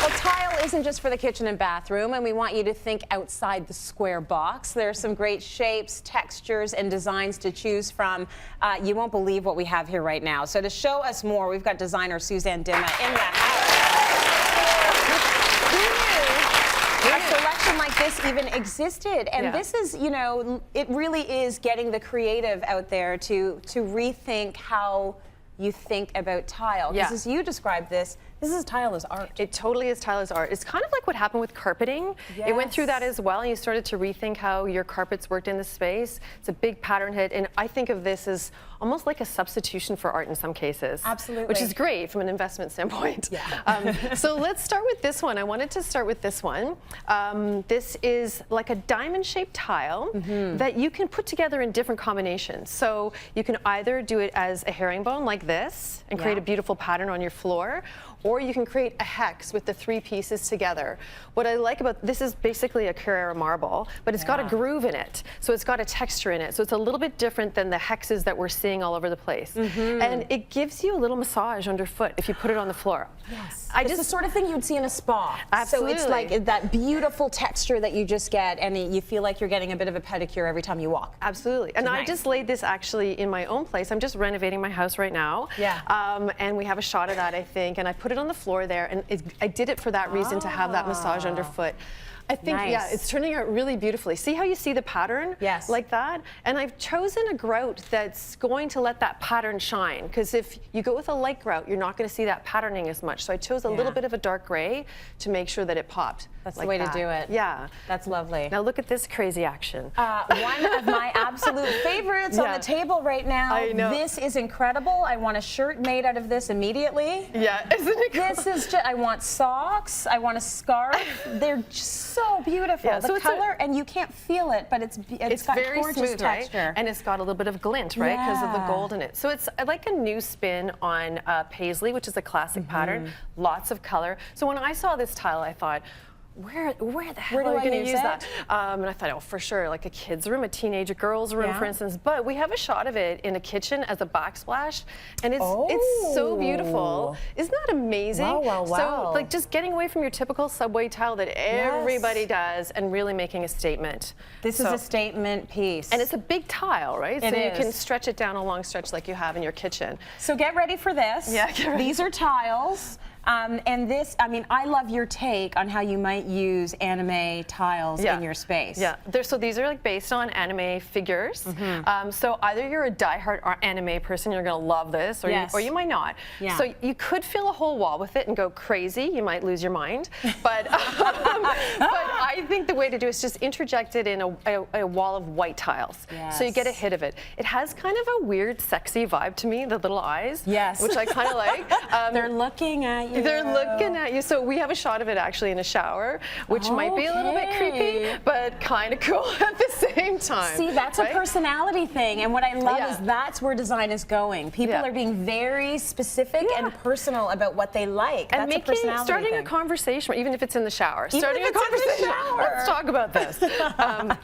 Well, tile isn't just for the kitchen and bathroom, and we want you to think outside the square box. There are some great shapes, textures, and designs to choose from. You won't believe what we have here right now. So to show us more, we've got designer Suzanne Dimma in the house. Who knew a selection like this even existed? And this is, you know, it really is getting the creative out there to rethink how you think about tile. Because as you described this is tile as art. It totally is tile as art. It's kind of like what happened with carpeting. It went through that as well, and you started to rethink how your carpets worked in the space. It's a big pattern hit, and I think of this as almost like a substitution for art in some cases. Absolutely. Which is great from an investment standpoint. So let's start with this one. I wanted to start with this one. This is like a diamond-shaped tile that you can put together in different combinations. So you can either do it as a herringbone like this and create a beautiful pattern on your floor, or you can create a hex with the three pieces together. What I like about this is basically a Carrara marble, but it's got a groove in it, so it's got a texture in it. So it's a little bit different than the hexes that we're seeing all over the place. And it gives you a little massage underfoot if you put it on the floor. It's the sort of thing you'd see in a spa. Absolutely. So it's like that beautiful texture that you just get, and you feel like you're getting a bit of a pedicure every time you walk. Absolutely. And I just laid this actually in my own place. I'm just renovating my house right now. And we have a shot of that, I think, and I put it on the floor there, and I did it for that reason, to have that massage underfoot. I think, it's turning out really beautifully. See how you see the pattern? Like that? And I've chosen a grout that's going to let that pattern shine, because if you go with a light grout, you're not going to see that patterning as much. So I chose a little bit of a dark gray to make sure that it popped. That's the way to do it. That's lovely. Now look at this crazy action. One of my absolute favorites on the table right now. I know. This is incredible. I want a shirt made out of this immediately. Isn't it cool? This is just, I want socks, I want a scarf. They're just so beautiful. The so color, and you can't feel it, but it's got very gorgeous smooth, texture. right? And it's got a little bit of glint, right? Because of the gold in it. So it's like a new spin on paisley, which is a classic pattern. Lots of color. So when I saw this tile, I thought, where the hell are we going to use that? And I thought, oh, for sure, like a kid's room, a teenage girl's room, for instance. But we have a shot of it in a kitchen as a backsplash, and it's so beautiful. Isn't that amazing? Wow. So, like, just getting away from your typical subway tile that everybody does, and really making a statement. This is a statement piece. And it's a big tile, right? It so is. you can stretch it down a long stretch like you have in your kitchen. So get ready for this. Get ready. These are tiles. And this, I mean, I love your take on how you might use anime tiles in your space. So these are like based on anime figures. So either you're a diehard anime person, you're gonna love this, or you might not. So you could fill a whole wall with it and go crazy. You might lose your mind. But I think the way to do it is just interject it in a wall of white tiles. So you get a hit of it. It has kind of a weird, sexy vibe to me, the little eyes. Which I kind of like. They're looking at you. They're looking at you. So we have a shot of it actually in a shower, which might be a little bit creepy, but kind of cool at the same time. See, that's a personality thing. And what I love is that's where design is going. People are being very specific and personal about what they like. And that's starting a conversation, even if it's in the shower. Starting a conversation. Let's talk about this.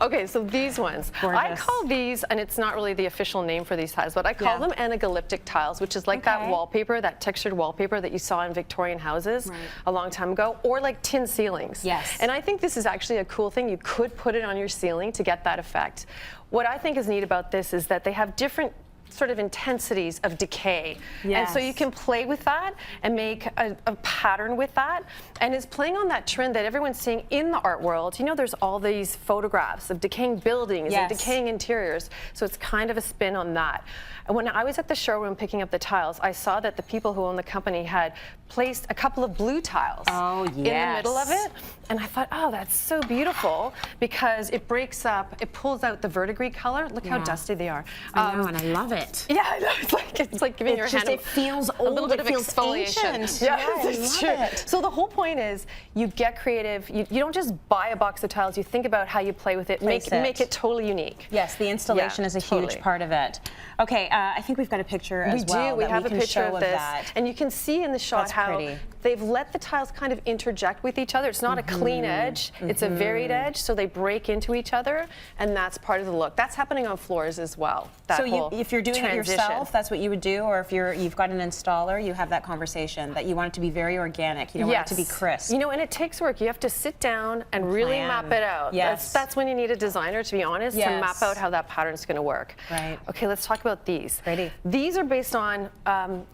Okay, so these ones. I call these, and it's not really the official name for these tiles, but I call them anagaliptic tiles, which is like that wallpaper, that textured wallpaper that you saw in Victorian houses a long time ago, or like tin ceilings. And I think this is actually a cool thing. You could put it on your ceiling to get that effect. What I think is neat about this is that they have different sort of intensities of decay. And so you can play with that and make a pattern with that. And it's playing on that trend that everyone's seeing in the art world. You know, there's all these photographs of decaying buildings and decaying interiors. So it's kind of a spin on that. And when I was at the showroom picking up the tiles, I saw that the people who own the company had placed a couple of blue tiles in the middle of it. And I thought, oh, that's so beautiful, because it breaks up, it pulls out the verdigris color. Look how dusty they are. I know, and I love it. I know, it's like giving your hand it feels old, a little bit of feels exfoliation. Ancient. It's true. So the whole point is, you get creative. You don't just buy a box of tiles. You think about how you play with it, make it totally unique. Yes, the installation is a huge part of it. Okay, I think we've got a picture as well. We have a picture of this, and you can see in the shot how they've let the tiles kind of interject with each other. It's not a clean edge, it's a varied edge, so they break into each other, and that's part of the look. That's happening on floors as well. So if you're doing it yourself, that's what you would do, or if you've got an installer, you have that conversation that you want it to be very organic. You don't want it to be crisp. You know, and it takes work. You have to sit down and really map it out. Yes. That's when you need a designer, to be honest, to map out how that pattern is going to work. Right. Okay, let's talk about these. Ready. These are based on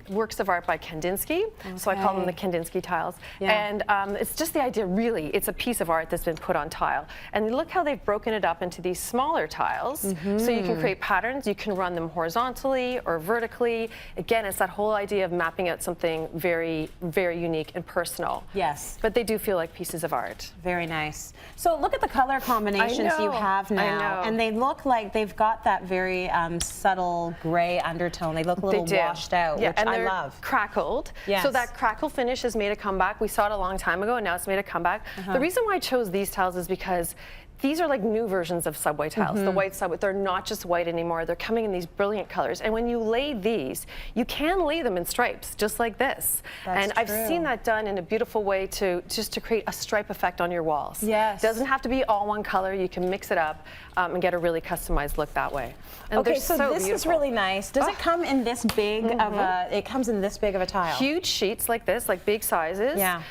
works of art by Kandinsky, so I call them the Kandinsky tiles. And it's just the idea, really, it's a piece of art that's been put on tile. And look how they've broken it up into these smaller tiles, so you can create patterns. You can run them horizontally or vertically. Again, it's that whole idea of mapping out something very, very unique and personal. Yes. But they do feel like pieces of art. Very nice. So look at the color combinations you have now. And they look like they've got that very subtle gray undertone. They look a little washed out, which and I they're love. Crackled. So that crackle finish has made a comeback. We saw it a long time ago, and now it's made a comeback. The reason why I chose these tiles is because these are like new versions of subway tiles. The white subway, they're not just white anymore. They're coming in these brilliant colors. And when you lay these, you can lay them in stripes, just like this. And I've seen that done in a beautiful way to create a stripe effect on your walls. Yes. It doesn't have to be all one color. You can mix it up and get a really customized look that way. And okay, so this beautiful. is really nice. Does it come in this big of a, it comes in this big of a tile? Huge sheets like this, like big sizes. Yeah.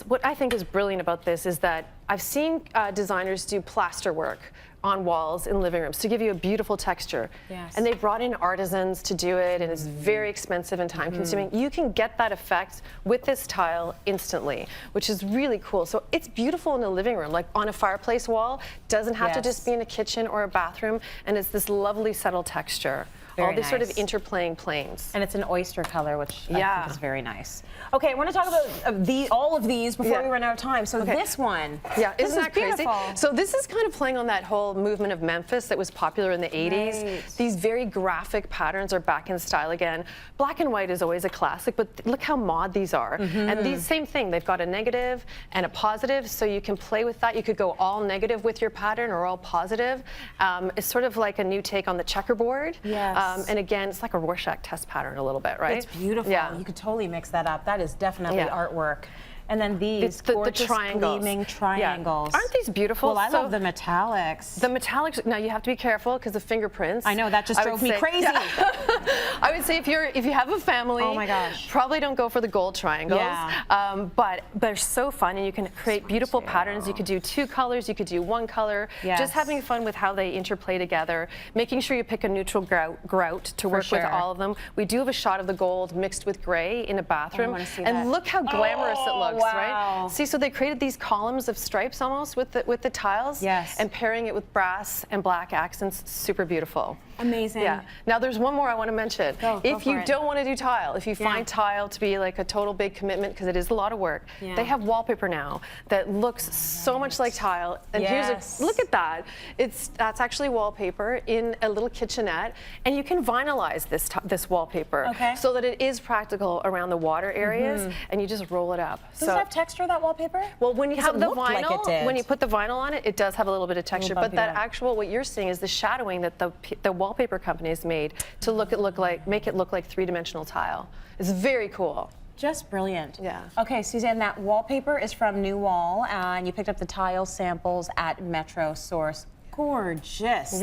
What I think is brilliant about this is that I've seen designers do plaster work on walls in living rooms to give you a beautiful texture. Yes. And they brought in artisans to do it, and it's very expensive and time consuming. You can get that effect with this tile instantly, which is really cool. So it's beautiful in a living room, like on a fireplace wall. Doesn't have to just be in a kitchen or a bathroom, and it's this lovely subtle texture. All these sort of interplaying planes. And it's an oyster color, which I think is very nice. Okay, I want to talk about all of these before we run out of time. So this one, isn't that crazy? So this is kind of playing on that whole movement of Memphis that was popular in the 80s. These very graphic patterns are back in style again. Black and white is always a classic, but look how mod these are. And these, same thing, they've got a negative and a positive, so you can play with that. You could go all negative with your pattern or all positive. It's sort of like a new take on the checkerboard. And again, it's like a Rorschach test pattern a little bit, right? It's beautiful. You could totally mix that up. That is definitely artwork. And then these gorgeous gleaming triangles. Aren't these beautiful? Well, I love the metallics. The metallics, now you have to be careful because the fingerprints. I know, that just drove me crazy. I would say if you have a family, probably don't go for the gold triangles. But they're so fun, and you can create beautiful patterns. You could do 2 colors, you could do 1 color. Just having fun with how they interplay together, making sure you pick a neutral grout to work with all of them. We do have a shot of the gold mixed with gray in a bathroom. And look how glamorous it looks. Right? See, so they created these columns of stripes almost with the tiles, and pairing it with brass and black accents, super beautiful. Amazing. Yeah. Now there's one more I want to mention. If you don't want to do tile, if you find tile to be like a total big commitment, because it is a lot of work, they have wallpaper now that looks so much like tile. And here's look at that. That's actually wallpaper in a little kitchenette, and you can vinylize this wallpaper so that it is practical around the water areas, and you just roll it up. Does it have texture, that wallpaper? Well, when you have the vinyl, when you put the vinyl on it, it does have a little bit of texture. But that actual, what you're seeing is the shadowing that the wallpaper company has made to make it look like 3-dimensional tile. It's very cool. Just brilliant. Okay, Suzanne, that wallpaper is from New Wall, and you picked up the tile samples at Metro Source. Gorgeous.